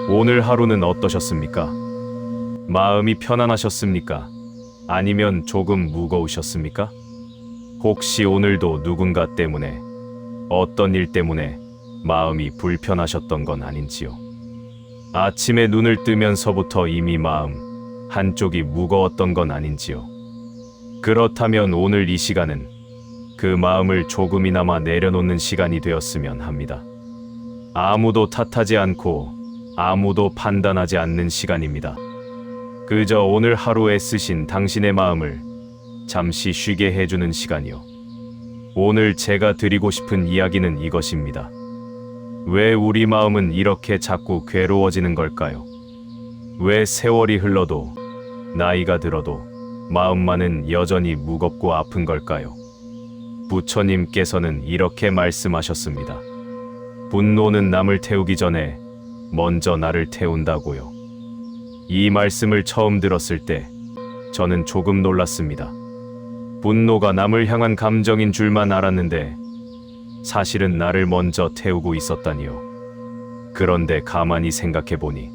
오늘 하루는 어떠셨습니까? 마음이 편안하셨습니까? 아니면 조금 무거우셨습니까? 혹시 오늘도 누군가 때문에, 어떤 일 때문에 마음이 불편하셨던 건 아닌지요? 아침에 눈을 뜨면서부터 이미 마음 한쪽이 무거웠던 건 아닌지요? 그렇다면 오늘 이 시간은 그 마음을 조금이나마 내려놓는 시간이 되었으면 합니다. 아무도 탓하지 않고 아무도 판단하지 않는 시간입니다. 그저 오늘 하루 애쓰신 당신의 마음을 잠시 쉬게 해주는 시간이요. 오늘 제가 드리고 싶은 이야기는 이것입니다. 왜 우리 마음은 이렇게 자꾸 괴로워지는 걸까요? 왜 세월이 흘러도, 나이가 들어도 마음만은 여전히 무겁고 아픈 걸까요? 부처님께서는 이렇게 말씀하셨습니다. 분노는 남을 태우기 전에 먼저 나를 태운다고요. 이 말씀을 처음 들었을 때 저는 조금 놀랐습니다. 분노가 남을 향한 감정인 줄만 알았는데 사실은 나를 먼저 태우고 있었다니요. 그런데 가만히 생각해 보니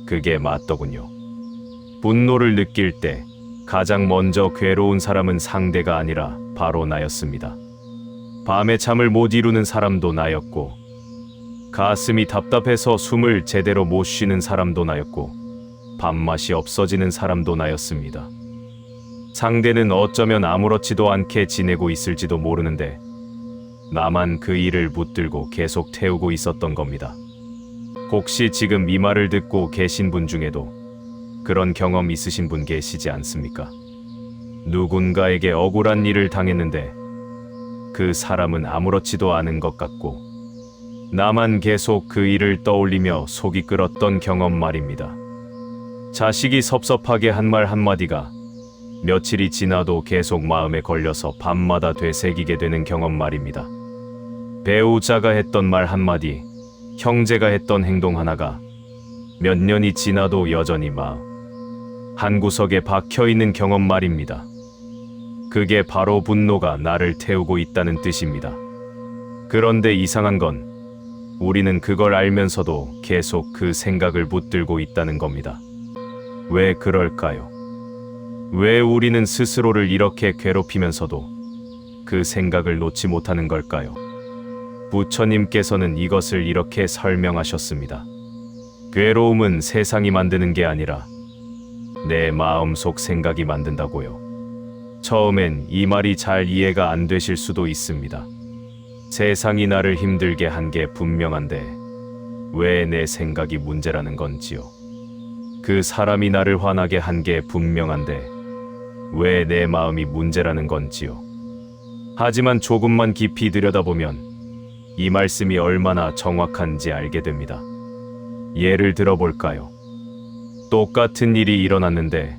그게 맞더군요. 분노를 느낄 때 가장 먼저 괴로운 사람은 상대가 아니라 바로 나였습니다. 밤에 잠을 못 이루는 사람도 나였고, 가슴이 답답해서 숨을 제대로 못 쉬는 사람도 나였고, 밥맛이 없어지는 사람도 나였습니다. 상대는 어쩌면 아무렇지도 않게 지내고 있을지도 모르는데 나만 그 일을 붙들고 계속 태우고 있었던 겁니다. 혹시 지금 이 말을 듣고 계신 분 중에도 그런 경험 있으신 분 계시지 않습니까? 누군가에게 억울한 일을 당했는데 그 사람은 아무렇지도 않은 것 같고 나만 계속 그 일을 떠올리며 속이 끓었던 경험 말입니다. 자식이 섭섭하게 한 말 한마디가 며칠이 지나도 계속 마음에 걸려서 밤마다 되새기게 되는 경험 말입니다. 배우자가 했던 말 한마디, 형제가 했던 행동 하나가 몇 년이 지나도 여전히 마음 한구석에 박혀있는 경험 말입니다. 그게 바로 분노가 나를 태우고 있다는 뜻입니다. 그런데 이상한 건 우리는 그걸 알면서도 계속 그 생각을 붙들고 있다는 겁니다. 왜 그럴까요? 왜 우리는 스스로를 이렇게 괴롭히면서도 그 생각을 놓지 못하는 걸까요? 부처님께서는 이것을 이렇게 설명하셨습니다. 괴로움은 세상이 만드는 게 아니라 내 마음속 생각이 만든다고요. 처음엔 이 말이 잘 이해가 안 되실 수도 있습니다. 세상이 나를 힘들게 한 게 분명한데 왜 내 생각이 문제라는 건지요. 그 사람이 나를 화나게 한 게 분명한데 왜 내 마음이 문제라는 건지요. 하지만 조금만 깊이 들여다보면 이 말씀이 얼마나 정확한지 알게 됩니다. 예를 들어볼까요? 똑같은 일이 일어났는데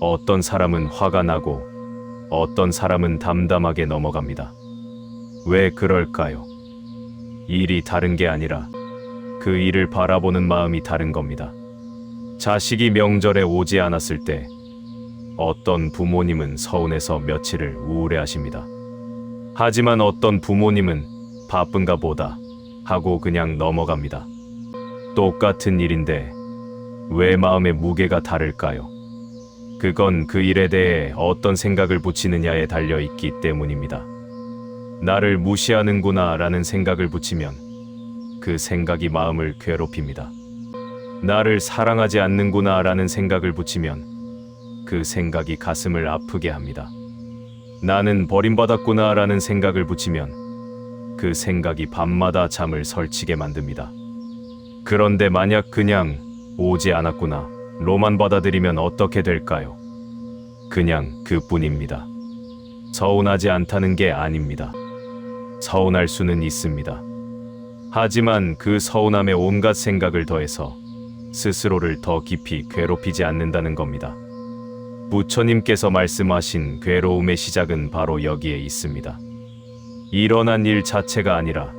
어떤 사람은 화가 나고 어떤 사람은 담담하게 넘어갑니다. 왜 그럴까요? 일이 다른 게 아니라 그 일을 바라보는 마음이 다른 겁니다. 자식이 명절에 오지 않았을 때 어떤 부모님은 서운해서 며칠을 우울해하십니다. 하지만 어떤 부모님은 바쁜가 보다 하고 그냥 넘어갑니다. 똑같은 일인데 왜 마음의 무게가 다를까요? 그건 그 일에 대해 어떤 생각을 붙이느냐에 달려 있기 때문입니다. 나를 무시하는구나 라는 생각을 붙이면 그 생각이 마음을 괴롭힙니다. 나를 사랑하지 않는구나 라는 생각을 붙이면 그 생각이 가슴을 아프게 합니다. 나는 버림받았구나 라는 생각을 붙이면 그 생각이 밤마다 잠을 설치게 만듭니다. 그런데 만약 그냥 오지 않았구나 로만 받아들이면 어떻게 될까요? 그냥 그뿐입니다. 서운하지 않다는 게 아닙니다. 서운할 수는 있습니다. 하지만 그 서운함에 온갖 생각을 더해서 스스로를 더 깊이 괴롭히지 않는다는 겁니다. 부처님께서 말씀하신 괴로움의 시작은 바로 여기에 있습니다. 일어난 일 자체가 아니라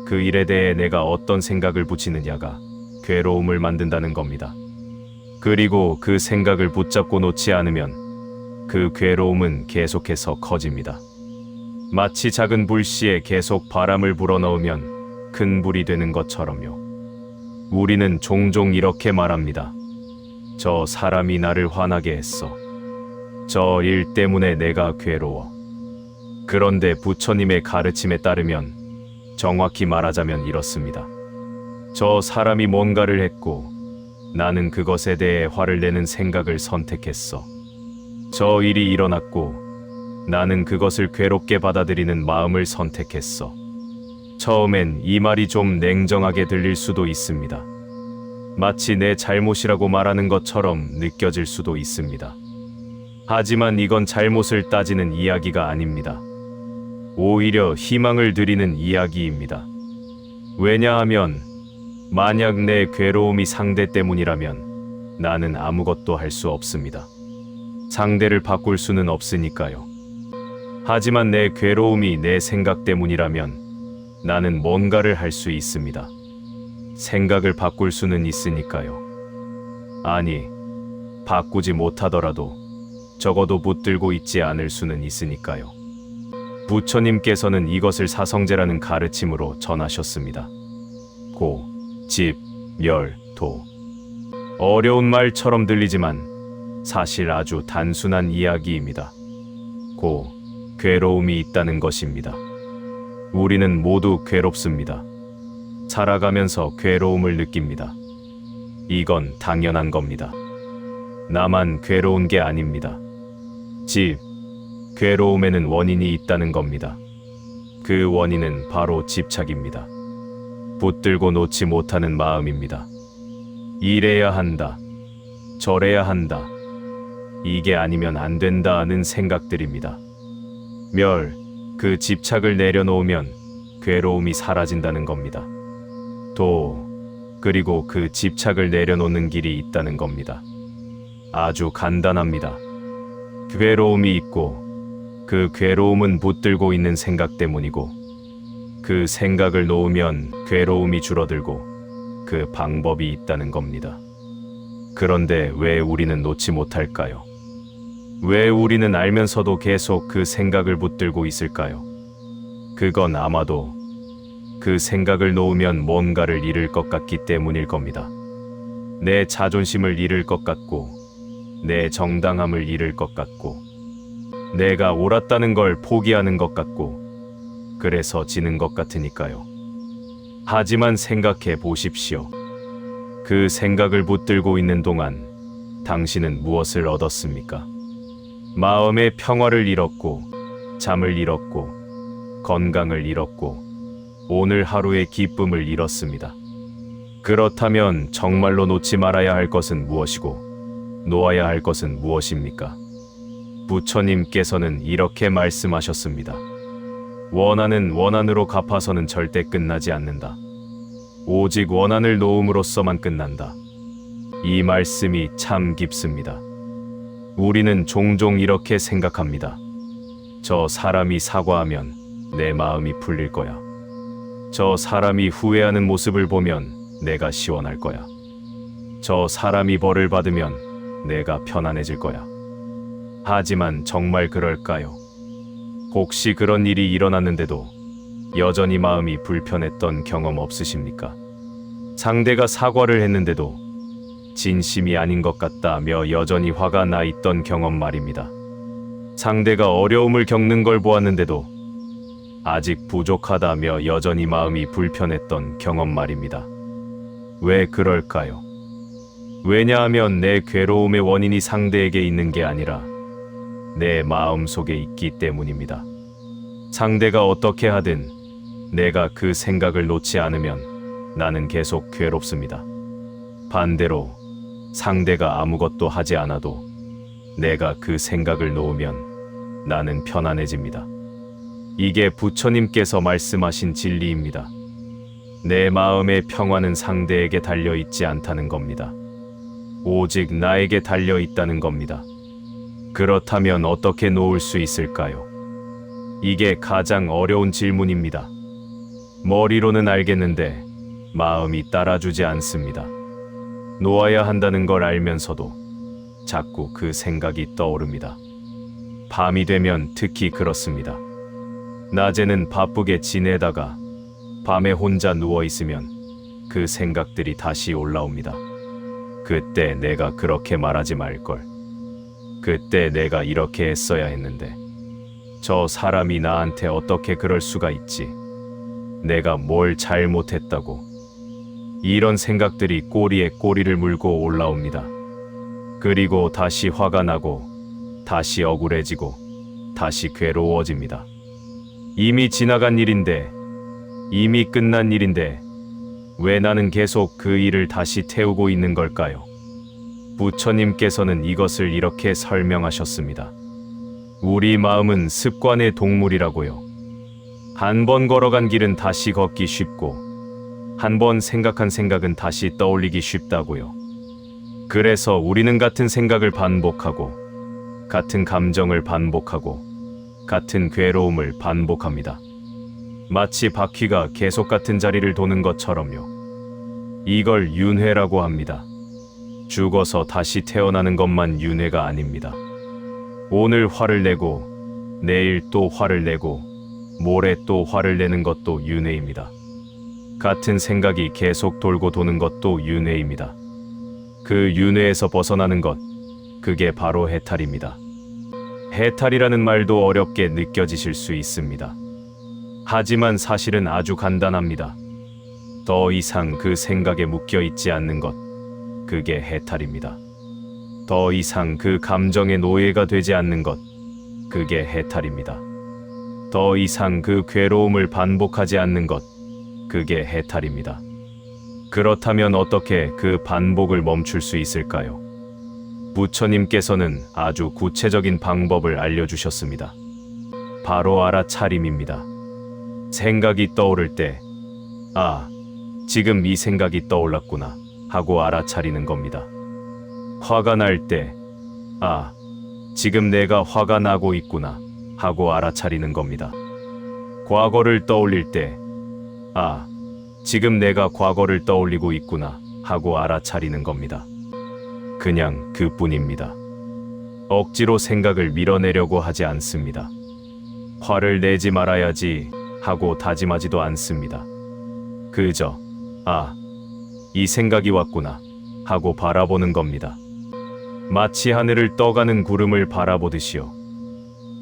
그 일에 대해 내가 어떤 생각을 붙이느냐가 괴로움을 만든다는 겁니다. 그리고 그 생각을 붙잡고 놓지 않으면 그 괴로움은 계속해서 커집니다. 마치 작은 불씨에 계속 바람을 불어넣으면 큰 불이 되는 것처럼요. 우리는 종종 이렇게 말합니다. 저 사람이 나를 화나게 했어. 저 일 때문에 내가 괴로워. 그런데 부처님의 가르침에 따르면 정확히 말하자면 이렇습니다. 저 사람이 뭔가를 했고 나는 그것에 대해 화를 내는 생각을 선택했어. 저 일이 일어났고 나는 그것을 괴롭게 받아들이는 마음을 선택했어. 처음엔 이 말이 좀 냉정하게 들릴 수도 있습니다. 마치 내 잘못이라고 말하는 것처럼 느껴질 수도 있습니다. 하지만 이건 잘못을 따지는 이야기가 아닙니다. 오히려 희망을 드리는 이야기입니다. 왜냐하면 만약 내 괴로움이 상대 때문이라면 나는 아무것도 할 수 없습니다. 상대를 바꿀 수는 없으니까요. 하지만 내 괴로움이 내 생각 때문이라면 나는 뭔가를 할 수 있습니다. 생각을 바꿀 수는 있으니까요. 아니, 바꾸지 못하더라도 적어도 붙들고 있지 않을 수는 있으니까요. 부처님께서는 이것을 사성제라는 가르침으로 전하셨습니다. 고, 집, 멸, 도. 어려운 말처럼 들리지만 사실 아주 단순한 이야기입니다. 고, 괴로움이 있다는 것입니다. 우리는 모두 괴롭습니다. 살아가면서 괴로움을 느낍니다. 이건 당연한 겁니다. 나만 괴로운 게 아닙니다. 집, 괴로움에는 원인이 있다는 겁니다. 그 원인은 바로 집착입니다. 붙들고 놓지 못하는 마음입니다. 이래야 한다. 저래야 한다. 이게 아니면 안 된다 하는 생각들입니다. 멸, 그 집착을 내려놓으면 괴로움이 사라진다는 겁니다. 도, 그리고 그 집착을 내려놓는 길이 있다는 겁니다. 아주 간단합니다. 괴로움이 있고 그 괴로움은 붙들고 있는 생각 때문이고 그 생각을 놓으면 괴로움이 줄어들고 그 방법이 있다는 겁니다. 그런데 왜 우리는 놓지 못할까요? 왜 우리는 알면서도 계속 그 생각을 붙들고 있을까요? 그건 아마도 그 생각을 놓으면 뭔가를 잃을 것 같기 때문일 겁니다. 내 자존심을 잃을 것 같고 내 정당함을 잃을 것 같고 내가 옳았다는 걸 포기하는 것 같고 그래서 지는 것 같으니까요. 하지만 생각해 보십시오. 그 생각을 붙들고 있는 동안 당신은 무엇을 얻었습니까? 마음의 평화를 잃었고 잠을 잃었고 건강을 잃었고 오늘 하루의 기쁨을 잃었습니다. 그렇다면 정말로 놓지 말아야 할 것은 무엇이고 놓아야 할 것은 무엇입니까? 부처님께서는 이렇게 말씀하셨습니다. 원한은 원한으로 갚아서는 절대 끝나지 않는다. 오직 원한을 놓음으로써만 끝난다. 이 말씀이 참 깊습니다. 우리는 종종 이렇게 생각합니다. 저 사람이 사과하면 내 마음이 풀릴 거야. 저 사람이 후회하는 모습을 보면 내가 시원할 거야. 저 사람이 벌을 받으면 내가 편안해질 거야. 하지만 정말 그럴까요? 혹시 그런 일이 일어났는데도 여전히 마음이 불편했던 경험 없으십니까? 상대가 사과를 했는데도 진심이 아닌 것 같다며 여전히 화가 나 있던 경험 말입니다. 상대가 어려움을 겪는 걸 보았는데도 아직 부족하다며 여전히 마음이 불편했던 경험 말입니다. 왜 그럴까요? 왜냐하면 내 괴로움의 원인이 상대에게 있는 게 아니라 내 마음 속에 있기 때문입니다. 상대가 어떻게 하든 내가 그 생각을 놓지 않으면 나는 계속 괴롭습니다. 반대로 상대가 아무것도 하지 않아도 내가 그 생각을 놓으면 나는 편안해집니다. 이게 부처님께서 말씀하신 진리입니다. 내 마음의 평화는 상대에게 달려있지 않다는 겁니다. 오직 나에게 달려있다는 겁니다. 그렇다면 어떻게 놓을 수 있을까요? 이게 가장 어려운 질문입니다. 머리로는 알겠는데 마음이 따라주지 않습니다. 놓아야 한다는 걸 알면서도 자꾸 그 생각이 떠오릅니다. 밤이 되면 특히 그렇습니다. 낮에는 바쁘게 지내다가 밤에 혼자 누워 있으면 그 생각들이 다시 올라옵니다. 그때 내가 그렇게 말하지 말걸. 그때 내가 이렇게 했어야 했는데. 저 사람이 나한테 어떻게 그럴 수가 있지? 내가 뭘 잘못했다고. 이런 생각들이 꼬리에 꼬리를 물고 올라옵니다. 그리고 다시 화가 나고, 다시 억울해지고, 다시 괴로워집니다. 이미 지나간 일인데, 이미 끝난 일인데, 왜 나는 계속 그 일을 다시 태우고 있는 걸까요? 부처님께서는 이것을 이렇게 설명하셨습니다. 우리 마음은 습관의 동물이라고요. 한 번 걸어간 길은 다시 걷기 쉽고, 한 번 생각한 생각은 다시 떠올리기 쉽다고요. 그래서 우리는 같은 생각을 반복하고, 같은 감정을 반복하고, 같은 괴로움을 반복합니다. 마치 바퀴가 계속 같은 자리를 도는 것처럼요. 이걸 윤회라고 합니다. 죽어서 다시 태어나는 것만 윤회가 아닙니다. 오늘 화를 내고, 내일 또 화를 내고, 모레 또 화를 내는 것도 윤회입니다. 같은 생각이 계속 돌고 도는 것도 윤회입니다. 그 윤회에서 벗어나는 것, 그게 바로 해탈입니다. 해탈이라는 말도 어렵게 느껴지실 수 있습니다. 하지만 사실은 아주 간단합니다. 더 이상 그 생각에 묶여 있지 않는 것, 그게 해탈입니다. 더 이상 그 감정의 노예가 되지 않는 것, 그게 해탈입니다. 더 이상 그 괴로움을 반복하지 않는 것, 그게 해탈입니다. 그렇다면 어떻게 그 반복을 멈출 수 있을까요? 부처님께서는 아주 구체적인 방법을 알려주셨습니다. 바로 알아차림입니다. 생각이 떠오를 때, 아, 지금 이 생각이 떠올랐구나 하고 알아차리는 겁니다. 화가 날 때, 아, 지금 내가 화가 나고 있구나 하고 알아차리는 겁니다. 과거를 떠올릴 때, 아, 지금 내가 과거를 떠올리고 있구나 하고 알아차리는 겁니다. 그냥 그뿐입니다. 억지로 생각을 밀어내려고 하지 않습니다. 화를 내지 말아야지 하고 다짐하지도 않습니다. 그저, 아, 이 생각이 왔구나 하고 바라보는 겁니다. 마치 하늘을 떠가는 구름을 바라보듯이요.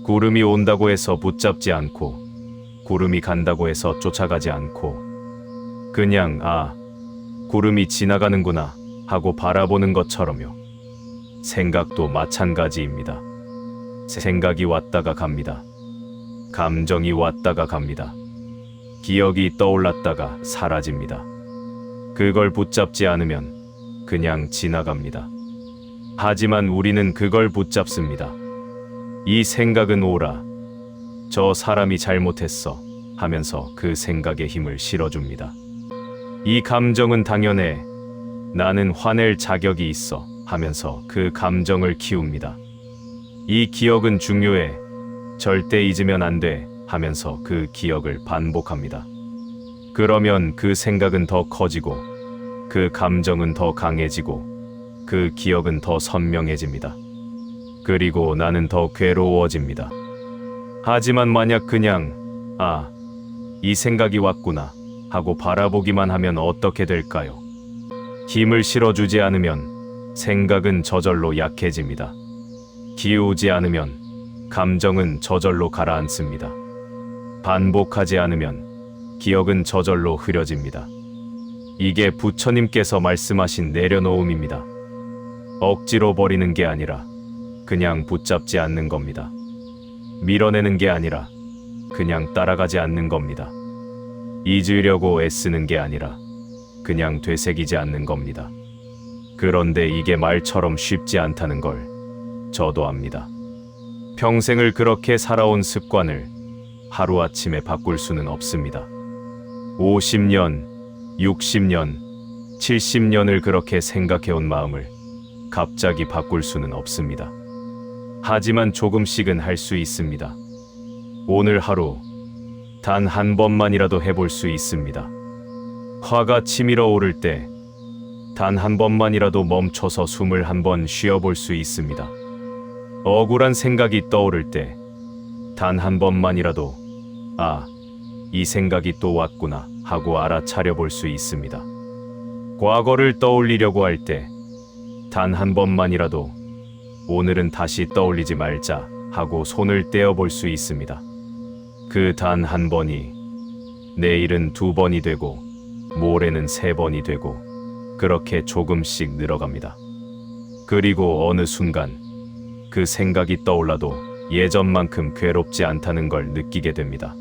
구름이 온다고 해서 붙잡지 않고, 구름이 간다고 해서 쫓아가지 않고, 그냥, 아, 구름이 지나가는구나 하고 바라보는 것처럼요. 생각도 마찬가지입니다. 생각이 왔다가 갑니다. 감정이 왔다가 갑니다. 기억이 떠올랐다가 사라집니다. 그걸 붙잡지 않으면 그냥 지나갑니다. 하지만 우리는 그걸 붙잡습니다. 이 생각은 오라. 저 사람이 잘못했어 하면서 그 생각에 힘을 실어줍니다. 이 감정은 당연해. 나는 화낼 자격이 있어 하면서 그 감정을 키웁니다. 이 기억은 중요해. 절대 잊으면 안 돼 하면서 그 기억을 반복합니다. 그러면 그 생각은 더 커지고, 그 감정은 더 강해지고, 그 기억은 더 선명해집니다. 그리고 나는 더 괴로워집니다. 하지만 만약 그냥, 아, 이 생각이 왔구나 하고 바라보기만 하면 어떻게 될까요? 힘을 실어주지 않으면 생각은 저절로 약해집니다. 기우지 않으면 감정은 저절로 가라앉습니다. 반복하지 않으면 기억은 저절로 흐려집니다. 이게 부처님께서 말씀하신 내려놓음입니다. 억지로 버리는 게 아니라 그냥 붙잡지 않는 겁니다. 밀어내는 게 아니라 그냥 따라가지 않는 겁니다. 잊으려고 애쓰는 게 아니라 그냥 되새기지 않는 겁니다. 그런데 이게 말처럼 쉽지 않다는 걸 저도 압니다. 평생을 그렇게 살아온 습관을 하루아침에 바꿀 수는 없습니다. 50년, 60년, 70년을 그렇게 생각해온 마음을 갑자기 바꿀 수는 없습니다. 하지만 조금씩은 할 수 있습니다. 오늘 하루 단 한 번만이라도 해볼 수 있습니다. 화가 치밀어 오를 때 단 한 번만이라도 멈춰서 숨을 한 번 쉬어볼 수 있습니다. 억울한 생각이 떠오를 때 단 한 번만이라도 아, 이 생각이 또 왔구나 하고 알아차려 볼 수 있습니다. 과거를 떠올리려고 할 때 단 한 번만이라도 오늘은 다시 떠올리지 말자 하고 손을 떼어 볼 수 있습니다. 그 단 한 번이 내일은 2번이 되고 모레는 3번이 되고 그렇게 조금씩 늘어갑니다. 그리고 어느 순간 그 생각이 떠올라도 예전만큼 괴롭지 않다는 걸 느끼게 됩니다.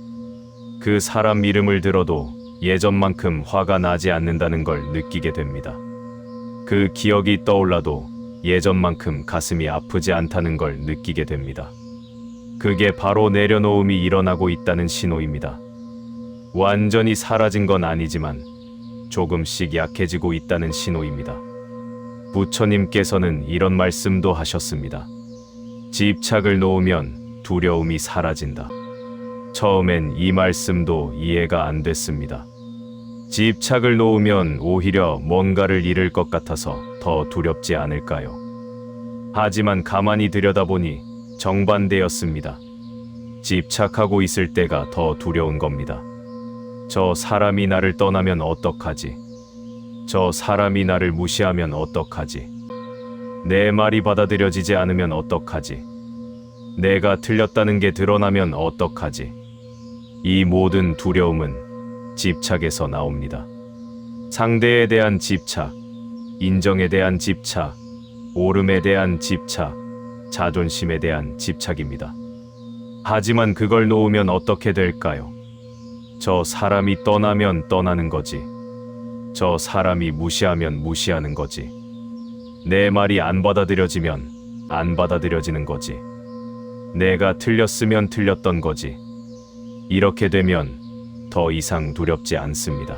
그 사람 이름을 들어도 예전만큼 화가 나지 않는다는 걸 느끼게 됩니다. 그 기억이 떠올라도 예전만큼 가슴이 아프지 않다는 걸 느끼게 됩니다. 그게 바로 내려놓음이 일어나고 있다는 신호입니다. 완전히 사라진 건 아니지만 조금씩 약해지고 있다는 신호입니다. 부처님께서는 이런 말씀도 하셨습니다. 집착을 놓으면 두려움이 사라진다. 처음엔 이 말씀도 이해가 안 됐습니다. 집착을 놓으면 오히려 뭔가를 잃을 것 같아서 더 두렵지 않을까요? 하지만 가만히 들여다보니 정반대였습니다. 집착하고 있을 때가 더 두려운 겁니다. 저 사람이 나를 떠나면 어떡하지? 저 사람이 나를 무시하면 어떡하지? 내 말이 받아들여지지 않으면 어떡하지? 내가 틀렸다는 게 드러나면 어떡하지? 이 모든 두려움은 집착에서 나옵니다. 상대에 대한 집착, 인정에 대한 집착, 옳음에 대한 집착, 자존심에 대한 집착입니다. 하지만 그걸 놓으면 어떻게 될까요? 저 사람이 떠나면 떠나는 거지. 저 사람이 무시하면 무시하는 거지. 내 말이 안 받아들여지면 안 받아들여지는 거지. 내가 틀렸으면 틀렸던 거지. 이렇게 되면 더 이상 두렵지 않습니다.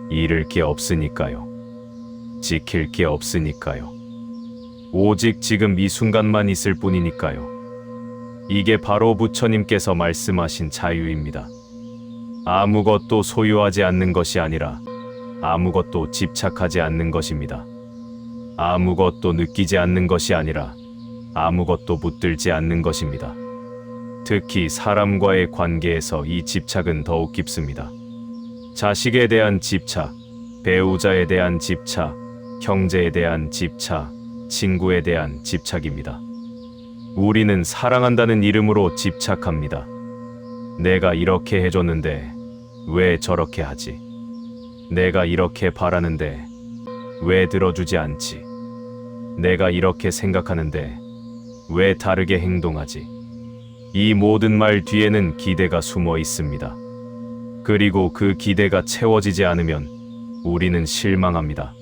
잃을 게 없으니까요. 지킬 게 없으니까요. 오직 지금 이 순간만 있을 뿐이니까요. 이게 바로 부처님께서 말씀하신 자유입니다. 아무것도 소유하지 않는 것이 아니라 아무것도 집착하지 않는 것입니다. 아무것도 느끼지 않는 것이 아니라 아무것도 붙들지 않는 것입니다. 특히 사람과의 관계에서 이 집착은 더욱 깊습니다. 자식에 대한 집착, 배우자에 대한 집착, 형제에 대한 집착, 친구에 대한 집착입니다. 우리는 사랑한다는 이름으로 집착합니다. 내가 이렇게 해줬는데 왜 저렇게 하지? 내가 이렇게 바라는데 왜 들어주지 않지? 내가 이렇게 생각하는데 왜 다르게 행동하지? 이 모든 말 뒤에는 기대가 숨어 있습니다. 그리고 그 기대가 채워지지 않으면 우리는 실망합니다.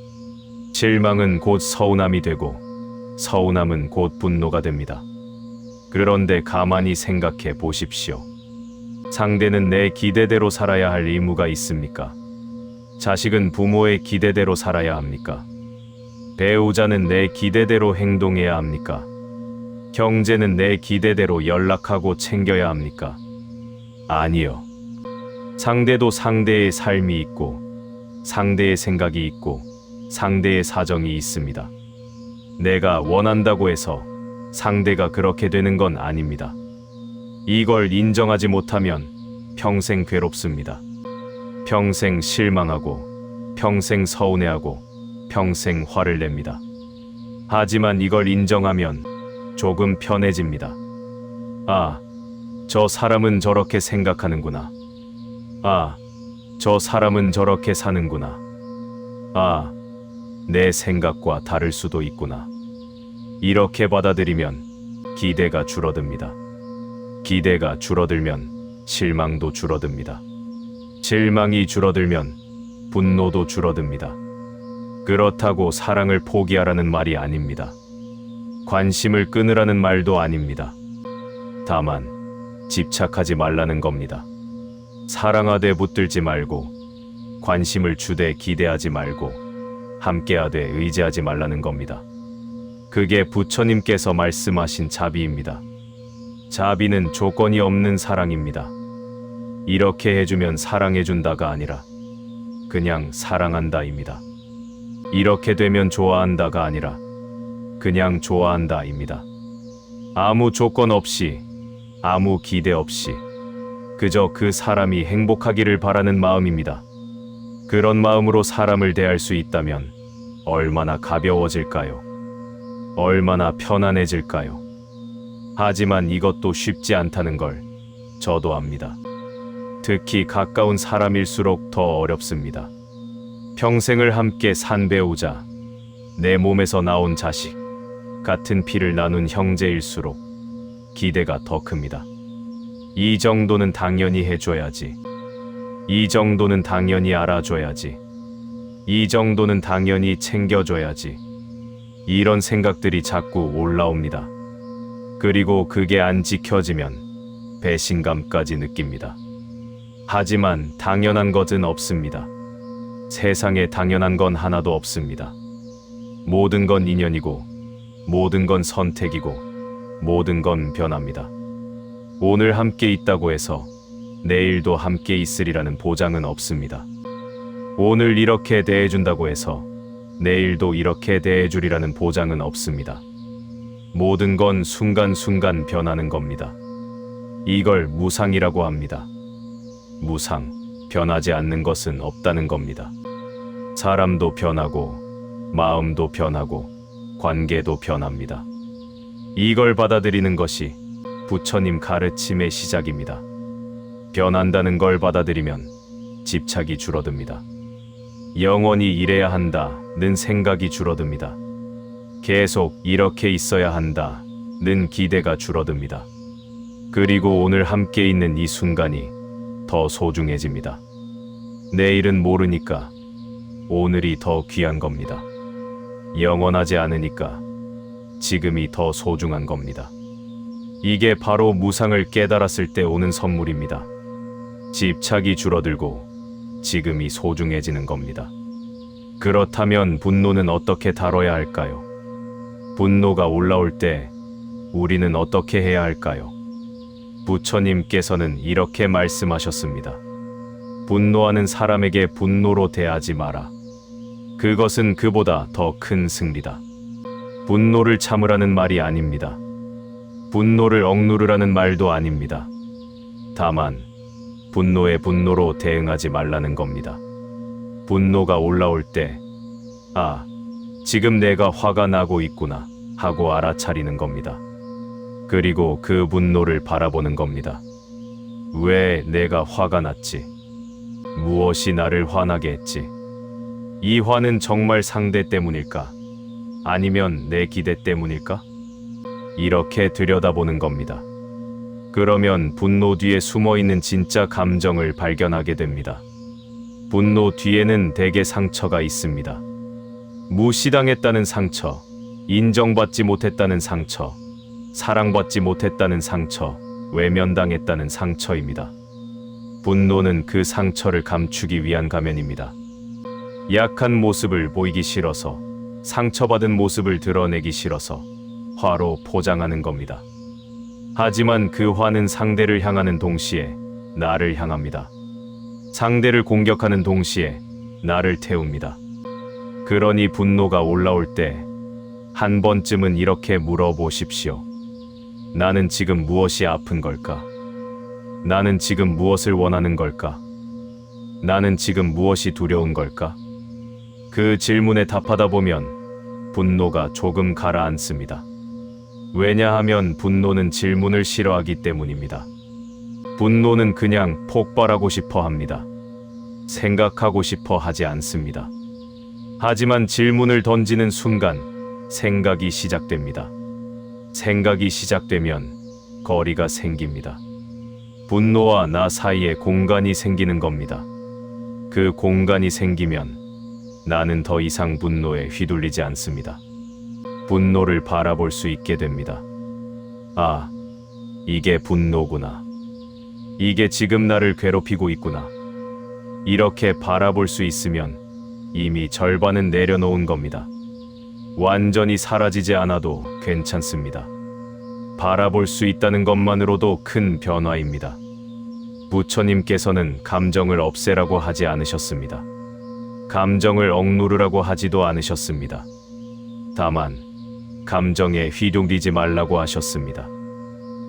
실망은 곧 서운함이 되고 서운함은 곧 분노가 됩니다. 그런데 가만히 생각해 보십시오. 상대는 내 기대대로 살아야 할 의무가 있습니까? 자식은 부모의 기대대로 살아야 합니까? 배우자는 내 기대대로 행동해야 합니까? 형제는 내 기대대로 연락하고 챙겨야 합니까? 아니요. 상대도 상대의 삶이 있고, 상대의 생각이 있고, 상대의 사정이 있습니다. 내가 원한다고 해서 상대가 그렇게 되는 건 아닙니다. 이걸 인정하지 못하면 평생 괴롭습니다. 평생 실망하고, 평생 서운해하고, 평생 화를 냅니다. 하지만 이걸 인정하면 조금 편해집니다. 아, 저 사람은 저렇게 생각하는구나. 아, 저 사람은 저렇게 사는구나. 아, 내 생각과 다를 수도 있구나. 이렇게 받아들이면 기대가 줄어듭니다. 기대가 줄어들면 실망도 줄어듭니다. 실망이 줄어들면 분노도 줄어듭니다. 그렇다고 사랑을 포기하라는 말이 아닙니다. 관심을 끊으라는 말도 아닙니다. 다만 집착하지 말라는 겁니다. 사랑하되 붙들지 말고, 관심을 주되 기대하지 말고, 함께하되 의지하지 말라는 겁니다. 그게 부처님께서 말씀하신 자비입니다. 자비는 조건이 없는 사랑입니다. 이렇게 해주면 사랑해준다가 아니라 그냥 사랑한다입니다. 이렇게 되면 좋아한다가 아니라 그냥 좋아한다입니다. 아무 조건 없이, 아무 기대 없이 그저 그 사람이 행복하기를 바라는 마음입니다. 그런 마음으로 사람을 대할 수 있다면 얼마나 가벼워질까요? 얼마나 편안해질까요? 하지만 이것도 쉽지 않다는 걸 저도 압니다. 특히 가까운 사람일수록 더 어렵습니다. 평생을 함께 산 배우자, 내 몸에서 나온 자식, 같은 피를 나눈 형제일수록 기대가 더 큽니다. 이 정도는 당연히 해줘야지. 이 정도는 당연히 알아줘야지. 이 정도는 당연히 챙겨줘야지. 이런 생각들이 자꾸 올라옵니다. 그리고 그게 안 지켜지면 배신감까지 느낍니다. 하지만 당연한 것은 없습니다. 세상에 당연한 건 하나도 없습니다. 모든 건 인연이고, 모든 건 선택이고, 모든 건 변합니다. 오늘 함께 있다고 해서 내일도 함께 있으리라는 보장은 없습니다. 오늘 이렇게 대해준다고 해서 내일도 이렇게 대해주리라는 보장은 없습니다. 모든 건 순간순간 변하는 겁니다. 이걸 무상이라고 합니다. 무상, 변하지 않는 것은 없다는 겁니다. 사람도 변하고, 마음도 변하고, 관계도 변합니다. 이걸 받아들이는 것이 부처님 가르침의 시작입니다. 변한다는 걸 받아들이면 집착이 줄어듭니다. 영원히 이래야 한다는 생각이 줄어듭니다. 계속 이렇게 있어야 한다는 기대가 줄어듭니다. 그리고 오늘 함께 있는 이 순간이 더 소중해집니다. 내일은 모르니까 오늘이 더 귀한 겁니다. 영원하지 않으니까 지금이 더 소중한 겁니다. 이게 바로 무상을 깨달았을 때 오는 선물입니다. 집착이 줄어들고 지금이 소중해지는 겁니다. 그렇다면 분노는 어떻게 다뤄야 할까요? 분노가 올라올 때 우리는 어떻게 해야 할까요? 부처님께서는 이렇게 말씀하셨습니다. 분노하는 사람에게 분노로 대하지 마라. 그것은 그보다 더 큰 승리다. 분노를 참으라는 말이 아닙니다. 분노를 억누르라는 말도 아닙니다. 다만 분노에 분노로 대응하지 말라는 겁니다. 분노가 올라올 때, 아, 지금 내가 화가 나고 있구나 하고 알아차리는 겁니다. 그리고 그 분노를 바라보는 겁니다. 왜 내가 화가 났지? 무엇이 나를 화나게 했지? 이 화는 정말 상대 때문일까? 아니면 내 기대 때문일까? 이렇게 들여다보는 겁니다. 그러면 분노 뒤에 숨어있는 진짜 감정을 발견하게 됩니다. 분노 뒤에는 대개 상처가 있습니다. 무시당했다는 상처, 인정받지 못했다는 상처, 사랑받지 못했다는 상처, 외면당했다는 상처입니다. 분노는 그 상처를 감추기 위한 가면입니다. 약한 모습을 보이기 싫어서, 상처받은 모습을 드러내기 싫어서 화로 포장하는 겁니다. 하지만 그 화는 상대를 향하는 동시에 나를 향합니다. 상대를 공격하는 동시에 나를 태웁니다. 그러니 분노가 올라올 때 한 번쯤은 이렇게 물어보십시오. 나는 지금 무엇이 아픈 걸까? 나는 지금 무엇을 원하는 걸까? 나는 지금 무엇이 두려운 걸까? 그 질문에 답하다 보면 분노가 조금 가라앉습니다. 왜냐하면 분노는 질문을 싫어하기 때문입니다. 분노는 그냥 폭발하고 싶어 합니다. 생각하고 싶어 하지 않습니다. 하지만 질문을 던지는 순간 생각이 시작됩니다. 생각이 시작되면 거리가 생깁니다. 분노와 나 사이에 공간이 생기는 겁니다. 그 공간이 생기면 나는 더 이상 분노에 휘둘리지 않습니다. 분노를 바라볼 수 있게 됩니다. 아, 이게 분노구나. 이게 지금 나를 괴롭히고 있구나. 이렇게 바라볼 수 있으면 이미 절반은 내려놓은 겁니다. 완전히 사라지지 않아도 괜찮습니다. 바라볼 수 있다는 것만으로도 큰 변화입니다. 부처님께서는 감정을 없애라고 하지 않으셨습니다. 감정을 억누르라고 하지도 않으셨습니다. 다만 감정에 휘둘리지 말라고 하셨습니다.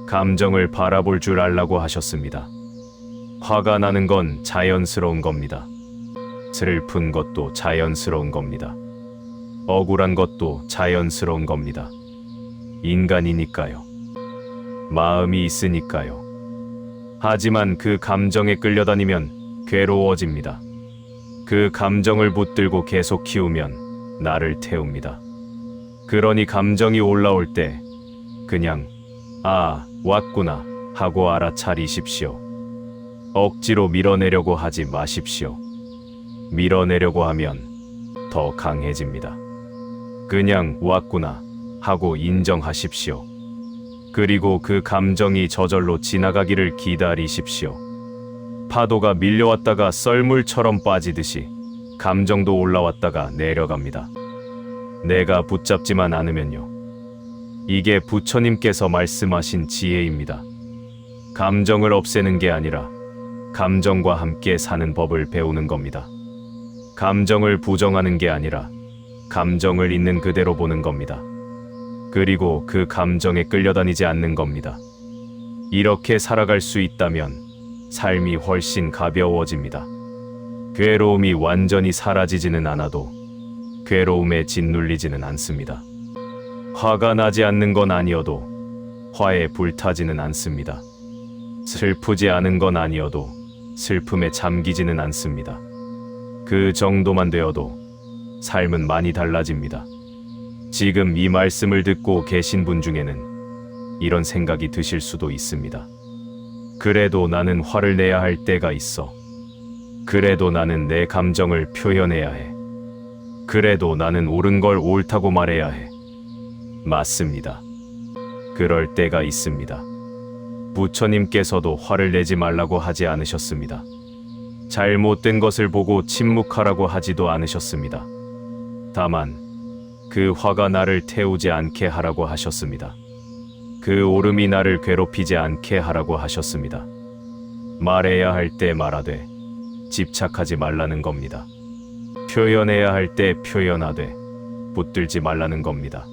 감정을 바라볼 줄 알라고 하셨습니다. 화가 나는 건 자연스러운 겁니다. 슬픈 것도 자연스러운 겁니다. 억울한 것도 자연스러운 겁니다. 인간이니까요. 마음이 있으니까요. 하지만 그 감정에 끌려다니면 괴로워집니다. 그 감정을 붙들고 계속 키우면 나를 태웁니다. 그러니 감정이 올라올 때 그냥 왔구나 하고 알아차리십시오. 억지로 밀어내려고 하지 마십시오. 밀어내려고 하면 더 강해집니다. 그냥 왔구나 하고 인정하십시오. 그리고 그 감정이 저절로 지나가기를 기다리십시오. 파도가 밀려왔다가 썰물처럼 빠지듯이 감정도 올라왔다가 내려갑니다. 내가 붙잡지만 않으면요. 이게 부처님께서 말씀하신 지혜입니다. 감정을 없애는 게 아니라 감정과 함께 사는 법을 배우는 겁니다. 감정을 부정하는 게 아니라 감정을 있는 그대로 보는 겁니다. 그리고 그 감정에 끌려다니지 않는 겁니다. 이렇게 살아갈 수 있다면 삶이 훨씬 가벼워집니다. 괴로움이 완전히 사라지지는 않아도 괴로움에 짓눌리지는 않습니다. 화가 나지 않는 건 아니어도 화에 불타지는 않습니다. 슬프지 않은 건 아니어도 슬픔에 잠기지는 않습니다. 그 정도만 되어도 삶은 많이 달라집니다. 지금 이 말씀을 듣고 계신 분 중에는 이런 생각이 드실 수도 있습니다. 그래도 나는 화를 내야 할 때가 있어. 그래도 나는 내 감정을 표현해야 해. 그래도 나는 옳은 걸 옳다고 말해야 해. 맞습니다. 그럴 때가 있습니다. 부처님께서도 화를 내지 말라고 하지 않으셨습니다. 잘못된 것을 보고 침묵하라고 하지도 않으셨습니다. 다만 그 화가 나를 태우지 않게 하라고 하셨습니다. 그 오름이 나를 괴롭히지 않게 하라고 하셨습니다. 말해야 할 때 말하되 집착하지 말라는 겁니다. 표현해야 할 때 표현하되 붙들지 말라는 겁니다.